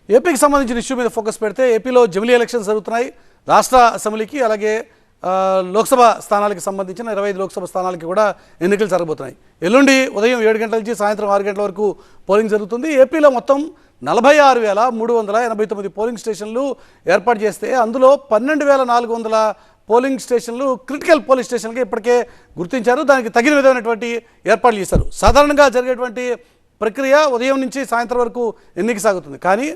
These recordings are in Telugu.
ఏపీకి సంబంధించిన ఇష్యూ మీద ఫోకస్ పెడితే ఏపీలో జమిలీ ఎలక్షన్స్ జరుగుతున్నాయి. రాష్ట్ర అసెంబ్లీకి అలాగే లోక్సభ స్థానాలకు సంబంధించిన 25 లోక్సభ స్థానాలకి కూడా ఎన్నికలు జరగబోతున్నాయి. ఎల్లుండి ఉదయం 7 గంటల నుంచి సాయంత్రం 6 గంటల వరకు పోలింగ్ జరుగుతుంది. ఏపీలో మొత్తం 46,389 పోలింగ్ స్టేషన్లు ఏర్పాటు చేస్తే అందులో 12,400 పోలింగ్ స్టేషన్లు క్రిటికల్ పోలింగ్ స్టేషన్గా ఇప్పటికే గుర్తించారు. దానికి తగిన విధమైనటువంటి ఏర్పాట్లు చేశారు. సాధారణంగా జరిగేటువంటి ప్రక్రియ ఉదయం నుంచి సాయంత్రం వరకు ఎన్నిక సాగుతుంది. కానీ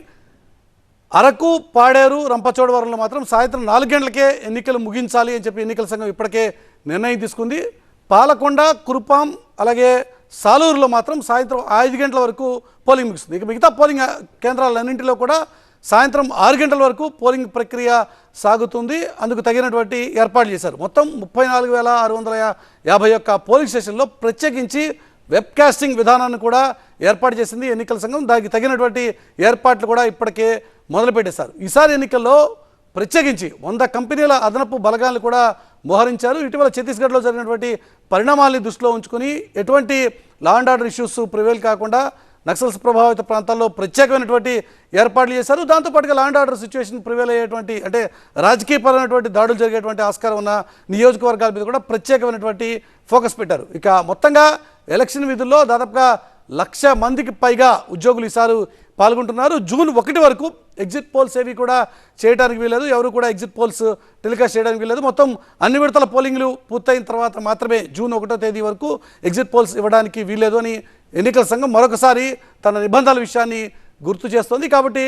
అరకు, పాడేరు, రంపచోడవరంలో మాత్రం సాయంత్రం 4 గంటలకే ఎన్నికలు ముగించాలి అని చెప్పి ఎన్నికల సంఘం ఇప్పటికే నిర్ణయం తీసుకుంది. పాలకొండ, కురుపాం అలాగే సాలూరులో మాత్రం సాయంత్రం 5 గంటల వరకు పోలింగ్ ముగుస్తుంది. ఇక మిగతా పోలింగ్ కేంద్రాలన్నింటిలో కూడా సాయంత్రం 6 గంటల వరకు పోలింగ్ ప్రక్రియ సాగుతుంది. అందుకు తగినటువంటి ఏర్పాట్లు చేశారు. మొత్తం 34,651 పోలింగ్ స్టేషన్లో ప్రత్యేకించి వెబ్కాస్టింగ్ విధానాన్ని కూడా ఏర్పాటు చేసింది ఎన్నికల సంఘం. దానికి తగినటువంటి ఏర్పాట్లు కూడా ఇప్పటికే మొదలుపెట్టేశారు. ఈసారి ఎన్నికల్లో ప్రత్యేకించి 100 కంపెనీల అదనపు బలగాలను కూడా మోహరించారు. ఇటీవల ఛత్తీస్గఢ్లో జరిగినటువంటి పరిణామాల్ని దృష్టిలో ఉంచుకొని ఎటువంటి law and order issues prevail కాకుండా నక్సల్స్ ప్రభావిత ప్రాంతాల్లో ప్రత్యేకమైనటువంటి ఏర్పాట్లు చేశారు. దాంతోపాటుగా law and order situation prevail అయ్యేటువంటి అంటే రాజకీయపరమైనటువంటి దాడులు జరిగేటువంటి ఆస్కారం ఉన్న నియోజకవర్గాల మీద కూడా ప్రత్యేకమైనటువంటి ఫోకస్ పెట్టారు. ఇక మొత్తంగా ఎలక్షన్ విధుల్లో దాదాపుగా 1,00,000 మందికి పైగా ఉద్యోగులు ఈసారి పాల్గొంటున్నారు. జూన్ 1 వరకు ఎగ్జిట్ పోల్స్ ఏవి కూడా చేయడానికి వీలేదు. ఎవరు కూడా ఎగ్జిట్ పోల్స్ టెలికాస్ట్ చేయడానికి వీలేదు. మొత్తం అన్ని విడతల పోలింగ్లు పూర్తయిన తర్వాత మాత్రమే జూన్ 1వ తేదీ వరకు ఎగ్జిట్ పోల్స్ ఇవ్వడానికి వీలేదు అని ఎన్నికల సంఘం మరొకసారి తన నిబంధనల విషయాన్ని గుర్తు చేస్తోంది. కాబట్టి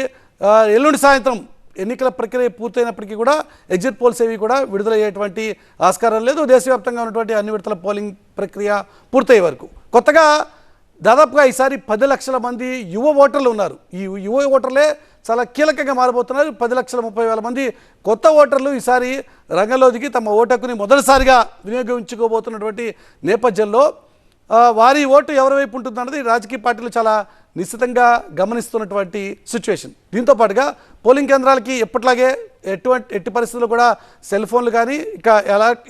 ఎల్లుండి సాయంత్రం ఎన్నికల ప్రక్రియ పూర్తయినప్పటికీ కూడా ఎగ్జిట్ పోల్స్ ఏవి కూడా విడుదలయ్యేటువంటి ఆస్కారం లేదు. దేశవ్యాప్తంగా ఉన్నటువంటి అన్ని విడతల పోలింగ్ ప్రక్రియ పూర్తయ్యే వరకు కొత్తగా దాదాపుగా ఈసారి 10 లక్షల మంది యువ ఓటర్లు ఉన్నారు. ఈ యువ ఓటర్లే చాలా కీలకంగా మారబోతున్నారు. 10,30,000 మంది కొత్త ఓటర్లు ఈసారి రంగంలో దిగి తమ ఓటు హక్కుని మొదటిసారిగా వినియోగించుకోబోతున్నటువంటి నేపథ్యంలో వారి ఓటు ఎవరి వైపు ఉంటుందన్నది రాజకీయ పార్టీలు చాలా నిశ్చితంగా గమనిస్తున్నటువంటి సిచ్యువేషన్. దీంతో పాటుగా పోలింగ్ కేంద్రాలకి ఎప్పట్లాగే ఎట్టి పరిస్థితుల్లో కూడా సెల్ ఫోన్లు కానీ ఇక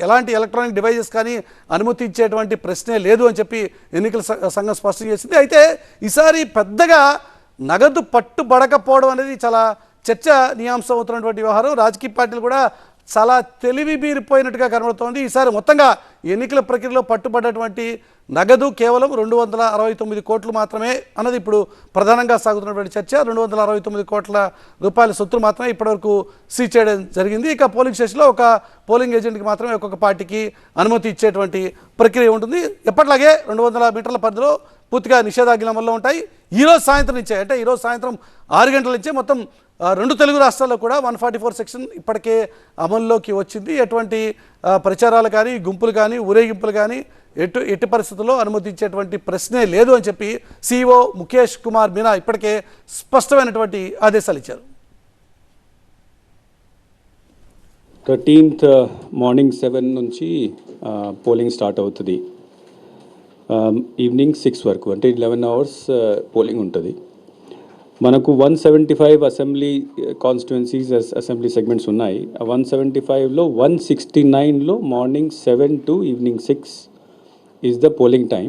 ఎలాంటి ఎలక్ట్రానిక్ డివైజెస్ కానీ అనుమతి ఇచ్చేటువంటి ప్రశ్నే లేదు అని చెప్పి ఎన్నికల సంఘం స్పష్టం చేసింది. అయితే ఈసారి పెద్దగా నగదు పట్టుబడకపోవడం అనేది చాలా చర్చనీయాంశం అవుతున్నటువంటి వ్యవహారం. రాజకీయ పార్టీలు కూడా చాలా తెలివి మీరిపోయినట్టుగా కనబడుతోంది. ఈసారి మొత్తంగా ఎన్నికల ప్రక్రియలో పట్టుబడ్డటువంటి నగదు కేవలం 269 కోట్లు మాత్రమే అన్నది ఇప్పుడు ప్రధానంగా సాగుతున్నటువంటి చర్చ. 269 కోట్ల రూపాయల సొత్తులు మాత్రమే ఇప్పటివరకు సీజ్ చేయడం జరిగింది. ఇక పోలింగ్ స్టేషన్లో ఒక పోలింగ్ ఏజెంట్కి మాత్రమే ఒక్కొక్క పార్టీకి అనుమతి ఇచ్చేటువంటి ప్రక్రియ ఉంటుంది. ఎప్పటిలాగే 200 మీటర్ల పరిధిలో పూర్తిగా నిషేధాజ్ఞలు అమల్లో ఉంటాయి. ఈరోజు సాయంత్రం నుంచే అంటే ఈరోజు సాయంత్రం 6 గంటల నుంచే మొత్తం 2 తెలుగు రాష్ట్రాల్లో కూడా 144 సెక్షన్ ఇప్పటికే అమల్లోకి వచ్చింది. ఎటువంటి ప్రచారాలు కానీ గుంపులు కానీ ఊరేగింపులు కానీ ఎట్టి పరిస్థితుల్లో అనుమతించేటువంటి ప్రశ్నే లేదు అని చెప్పి CEO ముఖేష్ కుమార్ మీనా ఇప్పటికే స్పష్టమైనటువంటి ఆదేశాలు ఇచ్చారు. 13th మార్నింగ్ 7 నుంచి పోలింగ్ స్టార్ట్ అవుతుంది. ఈవినింగ్ 6 వరకు అంటే 11 hours పోలింగ్ ఉంటుంది. మనకు 175 అసెంబ్లీ కాన్స్టిట్యుయెన్సీస్ అసెంబ్లీ సెగ్మెంట్స్ ఉన్నాయి. 175లో 169లో morning 7 to evening 6 is the polling time.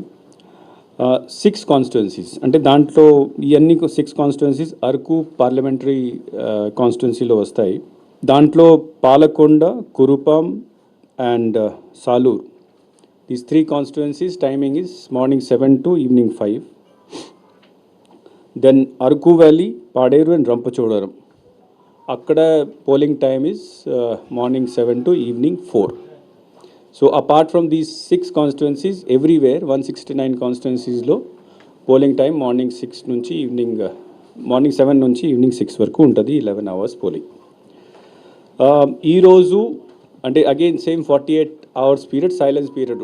6 constituencies అంటే దాంట్లో ఇవన్నీ 6 కాన్స్టిట్యుయెన్సీస్ అరకు పార్లమెంటరీ కాన్స్టిట్యుయెన్సీలో వస్తాయి. దాంట్లో Palakonda, Kurupam and Salur, these 3 constituencies timing is morning 7 to evening 5. Then Araku valley, Paderu and Rampachodavaram, అక్కడ polling time is morning 7 to evening 4. So apart from these 6 constituencies everywhere 169 కాన్స్టిట్యుయెన్సీస్లో పోలింగ్ టైం మార్నింగ్ 6 నుంచి మార్నింగ్ 7 నుంచి ఈవినింగ్ 6 వరకు ఉంటుంది. 11 hours పోలింగ్. ఈరోజు అంటే again same 48 hours period silence period